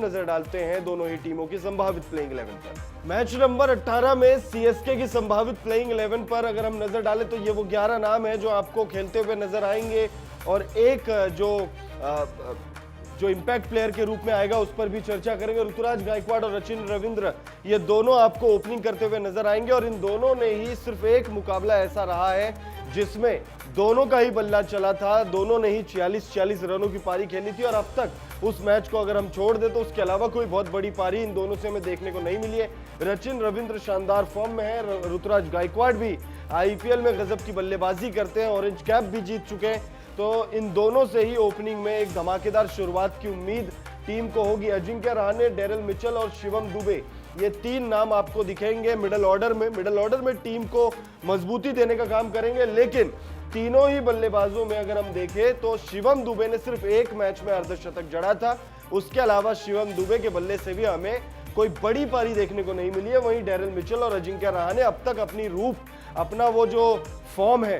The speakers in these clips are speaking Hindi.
नजर डालते हैं दोनों ही टीमों की संभावित प्लेइंग 11 पर। मैच नंबर 18 में सीएसके की संभावित प्लेइंग 11 पर अगर हम नजर डालें तो ये वो 11 नाम है जो आपको खेलते हुए नजर आएंगे, और एक जो इंपैक्ट प्लेयर के रूप में आएगा उस पर भी चर्चा करेंगे। ऋतुराज गायकवाड़ और सचिन रविंद्र ये दोनों आपको ओपनिंग करते हुए नजर आएंगे, और इन दोनों ने ही सिर्फ एक मुकाबला ऐसा रहा है जिसमें दोनों का ही बल्ला चला था, दोनों ने ही 46 रनों की पारी खेली थी, और अब तक उस मैच को अगर हम छोड़ दे तो उसके अलावा कोई बहुत बड़ी पारी इन दोनों से हमें देखने को नहीं मिली है। सचिन रविंद्र शानदार फॉर्म में है, ऋतुराज गायकवाड़ भी आईपीएल में गजब की बल्लेबाजी करते हैं, ऑरेंज कैप भी जीत चुके हैं, तो इन दोनों से ही ओपनिंग में एक धमाकेदार शुरुआत की उम्मीद टीम को होगी। अजिंक्य रहाणे, डेरिल मिचेल और शिवम दुबे, ये तीन नाम आपको दिखेंगे मिडिल ऑर्डर में टीम को मजबूती देने का काम करेंगे। लेकिन तीनों ही बल्लेबाजों में अगर हम देखें तो शिवम दुबे ने सिर्फ एक मैच में अर्धशतक जड़ा था, उसके अलावा शिवम दुबे के बल्ले से भी हमें कोई बड़ी पारी देखने को नहीं मिली है। वहीं डेरिल मिचेल और अजिंक्य रहाणे अब तक अपना वो जो फॉर्म है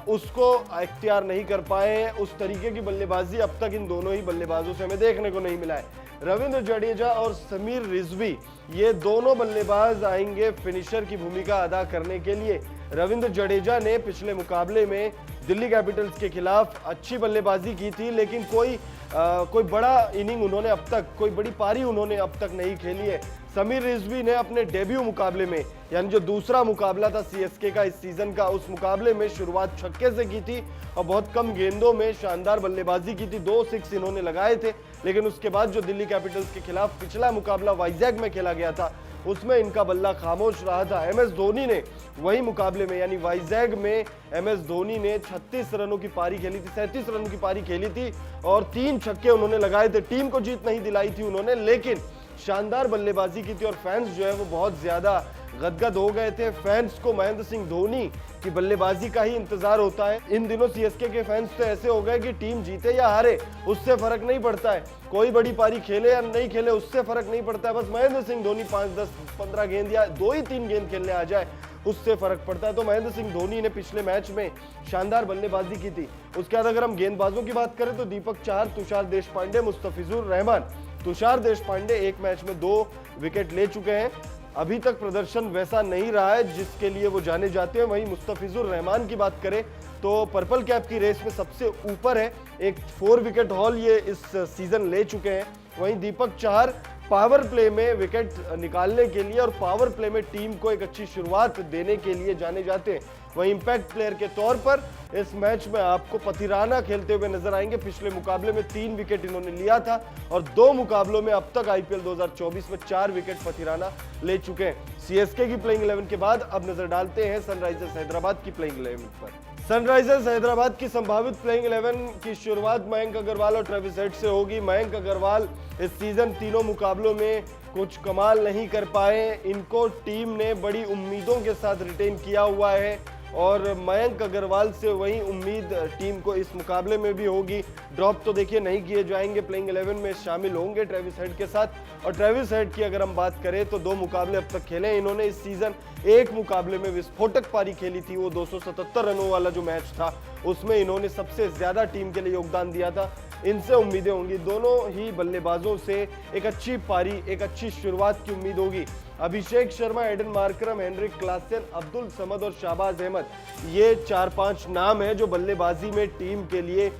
उसको इख्तियार नहीं कर पाए हैं, उस तरीके की बल्लेबाजी अब तक इन दोनों ही बल्लेबाजों से हमें देखने को नहीं मिला है। रविंद्र जडेजा और समीर रिजवी ये दोनों बल्लेबाज आएंगे फिनिशर की भूमिका अदा करने के लिए। रविंद्र जडेजा ने पिछले मुकाबले में दिल्ली कैपिटल्स के खिलाफ अच्छी बल्लेबाजी की थी, लेकिन कोई बड़ा इनिंग उन्होंने अब तक, कोई बड़ी पारी उन्होंने अब तक नहीं खेली है। समीर रिजवी ने अपने डेब्यू मुकाबले में, यानी जो दूसरा मुकाबला था सीएसके का इस सीजन का, उस मुकाबले में शुरुआत छक्के से की थी और बहुत कम गेंदों में शानदार बल्लेबाजी की थी, 2 6 इन्होंने लगाए थे। लेकिन उसके बाद जो दिल्ली कैपिटल्स के खिलाफ पिछला मुकाबला वाइजैग में खेला गया था उसमें इनका बल्ला खामोश रहा था। एमएस धोनी ने वही मुकाबले में यानी वाइजैग में एमएस धोनी ने 36 रनों की पारी खेली थी, 37 रनों की पारी खेली थी और 3 छक्के उन्होंने लगाए थे। टीम को जीत नहीं दिलाई थी उन्होंने, लेकिन शानदार बल्लेबाजी की थी और फैंस जो है वो बहुत ज्यादा गदगद हो गए थे। फैंस को महेंद्र सिंह धोनी की बल्लेबाजी का ही इंतजार होता है। इन दिनों सीएसके के फैंस तो ऐसे हो गए कि टीम जीते या हारे उससे फर्क नहीं पड़ता है, कोई बड़ी पारी खेले या नहीं खेले उससे फर्क नहीं पड़ता है, बस महेंद्र सिंह धोनी 5 10 15 गेंद या 2 ही 3 गेंद खेलने आ जाए उससे फर्क पड़ता है। तो महेंद्र सिंह धोनी ने पिछले मैच में शानदार बल्लेबाजी की थी। उसके बाद अगर हम गेंदबाजों की बात करें तो दीपक चाहर, तुषार देशपांडे, मुस्तफिजुर रहमान। तुषार देशपांडे एक मैच में 2 विकेट ले चुके हैं, अभी तक प्रदर्शन वैसा नहीं रहा है जिसके लिए वो जाने जाते हैं। वहीं मुस्तफिजुर रहमान की बात करें तो पर्पल कैप की रेस में सबसे ऊपर है, एक 4 विकेट हॉल ये इस सीजन ले चुके हैं। वहीं दीपक चाहर पावर प्ले में विकेट निकालने के लिए और पावर प्ले में टीम को एक अच्छी शुरुआत देने के लिए जाने जाते हैं। वहीं इंपैक्ट प्लेयर के तौर पर इस मैच में आपको पथिराना खेलते हुए नजर आएंगे। पिछले मुकाबले में 3 विकेट इन्होंने लिया था और 2 मुकाबलों में अब तक आईपीएल 2024 में 4 विकेट पथिराना ले चुके हैं। सीएसके की प्लेइंग 11 के बाद अब नजर डालते हैं सनराइजर्स हैदराबाद की प्लेइंग 11 पर। सनराइजर्स हैदराबाद की संभावित प्लेइंग 11 की शुरुआत मयंक अग्रवाल और ट्रेविस हेड से होगी। मयंक अग्रवाल इस सीजन तीनों मुकाबलों में कुछ कमाल नहीं कर पाए, इनको टीम ने बड़ी उम्मीदों के साथ रिटेन किया हुआ है और मयंक अग्रवाल से वही उम्मीद टीम को इस मुकाबले में भी होगी। ड्रॉप तो देखिए नहीं किए जाएंगे, प्लेइंग 11 में शामिल होंगे ट्रेविस हेड के साथ। और ट्रेविस हेड की अगर हम बात करें तो 2 मुकाबले अब तक खेले इन्होंने इस सीजन। एक मुकाबले में विस्फोटक पारी खेली थी, वो 277 रनों वाला जो मैच था उसमें इन्होंने सबसे ज्यादा टीम के लिए योगदान दिया था। इनसे उम्मीदें होंगी, दोनों ही बल्लेबाजों से एक अच्छी पारी, एक अच्छी शुरुआत की उम्मीद होगी। Abhishek Sharma, Aiden Markram, Heinrich Klaasen, Abdul Samad और शाहबाज अहमद, ये 4-5 नाम है जो बल्लेबाजी में टीम के लिए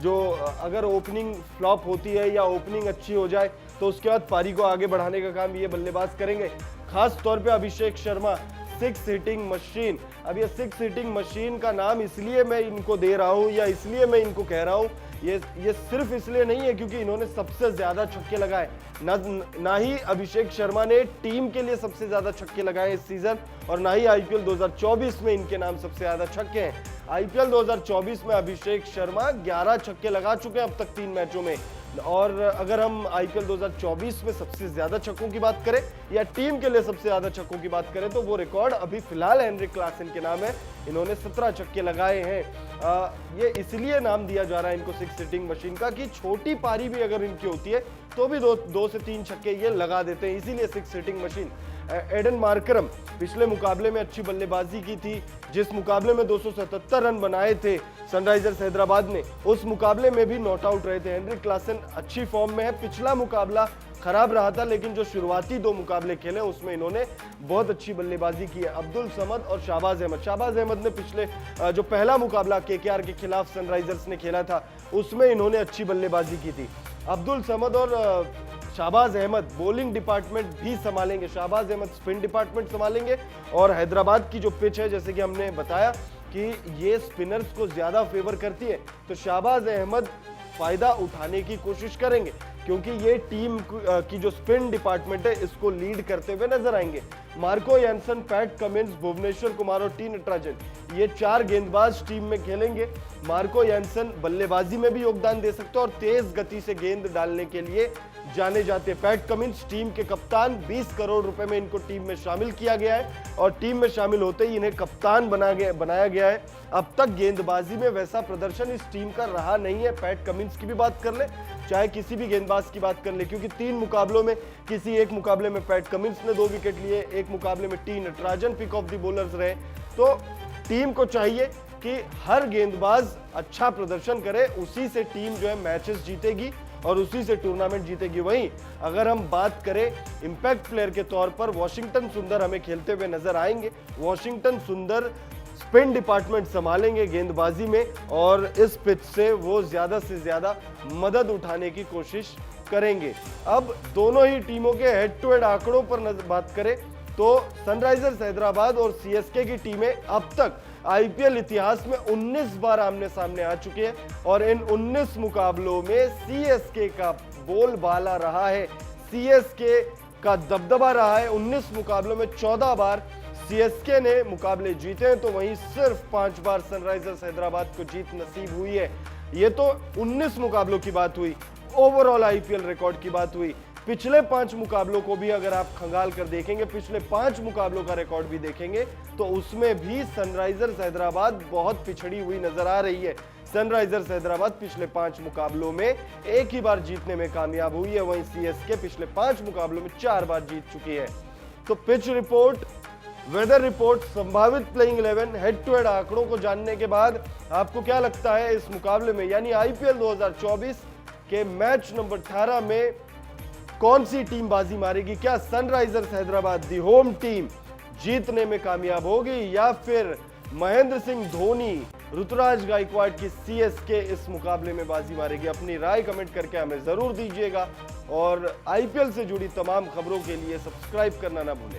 जो अगर ओपनिंग फ्लॉप होती है या ओपनिंग अच्छी हो जाए तो उसके बाद पारी को आगे बढ़ाने का काम ये बल्लेबाज करेंगे। खास तौर पे अभिषेक शर्मा 6 हिटिंग मशीन। अब ये 6 हिटिंग मशीन का नाम इसलिए मैं इनको दे रहा हूं या इसलिए मैं इनको कह रहा हूं, ये सिर्फ इसलिए नहीं है क्योंकि इन्होंने सबसे ज्यादा छक्के लगाए। ना ही अभिषेक शर्मा ने टीम के लिए सबसे ज्यादा छक्के लगाए इस सीजन और ना ही आईपीएल 2024 में इनके नाम सबसे ज्यादा छक्के हैं। आईपीएल 2024 में अभिषेक शर्मा 11 छक्के लगा चुके हैं अब तक 3 मैचों में। और अगर हम आईपीएल 2024 में सबसे ज्यादा छक्कों की बात करें या टीम के लिए सबसे ज्यादा छक्कों की बात करें तो वो रिकॉर्ड अभी फिलहाल हेनरिक क्लासन के नाम है, इन्होंने 17 छक्के लगाए हैं। ये इसलिए नाम दिया जा रहा है इनको 6 हिटिंग मशीन का कि छोटी पारी भी अगर इनकी होती है तो भी 2 से 3 छक्के ये लगा देते हैं, इसीलिए 6 हिटिंग मशीन। एडन मार्करम पिछले मुकाबले में अच्छी बल्लेबाजी की थी, जिस मुकाबले में 277 रन बनाए थे सनराइजर्स हैदराबाद ने, उस मुकाबले में भी नॉट आउट रहे थे। हेनरिक क्लासन अच्छी फॉर्म में है, पिछला मुकाबला खराब रहा था, लेकिन जो शुरुआती 2 मुकाबले खेले उसमें इन्होंने बहुत अच्छी बल्लेबाजी की है। अब्दुल समद और शाहबाज अहमद ने पिछले जो पहला मुकाबला केकेआर के खिलाफ सनराइजर्स ने खेला था उसमें इन्होंने अच्छी बल्लेबाजी की थी। अब्दुल समद और शाहबाज अहमद बॉलिंग डिपार्टमेंट भी संभालेंगे, शाहबाज अहमद स्पिन डिपार्टमेंट संभालेंगे। और हैदराबाद की जो पिच है, जैसे कि हमने बताया कि ये स्पिनर्स को ज्यादा फेवर करती है, तो शाहबाज अहमद फायदा उठाने की कोशिश करेंगे, क्योंकि ये टीम की जो स्पिन डिपार्टमेंट है इसको लीड करते हुए नजर आएंगे। Marco Jansen, Pat Cummins, Bhuvneshwar Kumar और टी नटराजन, ये 4 गेंदबाज टीम में खेलेंगे। मार्को यानसन बल्लेबाजी में भी योगदान दे सकते हैं और तेज गति से गेंद डालने के लिए जाने जाते हैं। पैट कमिंस टीम के कप्तान, 20 करोड़ रुपए में इनको टीम में शामिल किया गया है और टीम में शामिल होते ही इन्हें कप्तान बनाया गया है। अब तक गेंदबाजी में वैसा प्रदर्शन इस टीम का रहा नहीं है। पैट कमिंस की भी बात कर ले, चाहे किसी भी गेंदबाज की बात कर ले, क्योंकि 3 मुकाबलों में किसी एक मुकाबले में पैट कमिंस ने 2 विकेट लिए, एक मुकाबले में T Natarajan pick of the bowlers रहे। तो टीम को चाहिए कि हर गेंदबाज अच्छा प्रदर्शन करे, उसी से टीम जो है मैचेस जीतेगी और उसी से टूर्नामेंट जीतेगी। वहीं अगर हम बात करें इंपैक्ट प्लेयर के तौर पर, वॉशिंगटन सुंदर हमें खेलते हुए नजर आएंगे। वॉशिंगटन सुंदर स्पिन डिपार्टमेंट संभालेंगे गेंदबाजी में और इस पिच से वो ज्यादा से ज्यादा मदद उठाने की कोशिश करेंगे। अब दोनों ही टीमों के हेड टू हेड आंकड़ों पर बात करें तो सनराइजर्स हैदराबाद और सीएसके की टीमें अब तक आईपीएल इतिहास में 19 बार आमने सामने आ चुके हैं और इन 19 मुकाबलों में सीएसके का बोलबाला रहा है, सीएसके का दबदबा रहा है। 19 मुकाबलों में 14 बार सीएसके ने मुकाबले जीते हैं, तो वहीं सिर्फ 5 बार सनराइजर्स हैदराबाद को जीत नसीब हुई है। ये तो 19 मुकाबलों की बात हुई, ओवरऑल आईपीएल रिकॉर्ड की बात हुई। पिछले 5 मुकाबलों को भी अगर आप खंगाल कर देखेंगे, पिछले 5 मुकाबलों का रिकॉर्ड भी देखेंगे, तो उसमें भी सनराइजर्स हैदराबाद बहुत पिछड़ी हुई नजर आ रही है। सनराइजर्स हैदराबाद पिछले 5 मुकाबलों में 1 ही बार जीतने में कामयाब हुई है, वहीं सीएसके पिछले 5 मुकाबलों में 4 बार जीत चुकी है। तो पिच रिपोर्ट, वेदर रिपोर्ट, संभावित प्लेइंग 11, हेड टू हेड आंकड़ों को जानने के बाद आपको क्या लगता है इस मुकाबले में, यानी आईपीएल 2024 के मैच नंबर 18 में कौन सी टीम बाजी मारेगी? क्या Sunrisers Hyderabad the home team जीतने में कामयाब होगी या फिर महेंद्र सिंह धोनी, ऋतुराज गायकवाड़ की सीएसके इस मुकाबले में बाजी मारेगी? अपनी राय कमेंट करके हमें जरूर दीजिएगा और आईपीएल से जुड़ी तमाम खबरों के लिए सब्सक्राइब करना ना भूलें।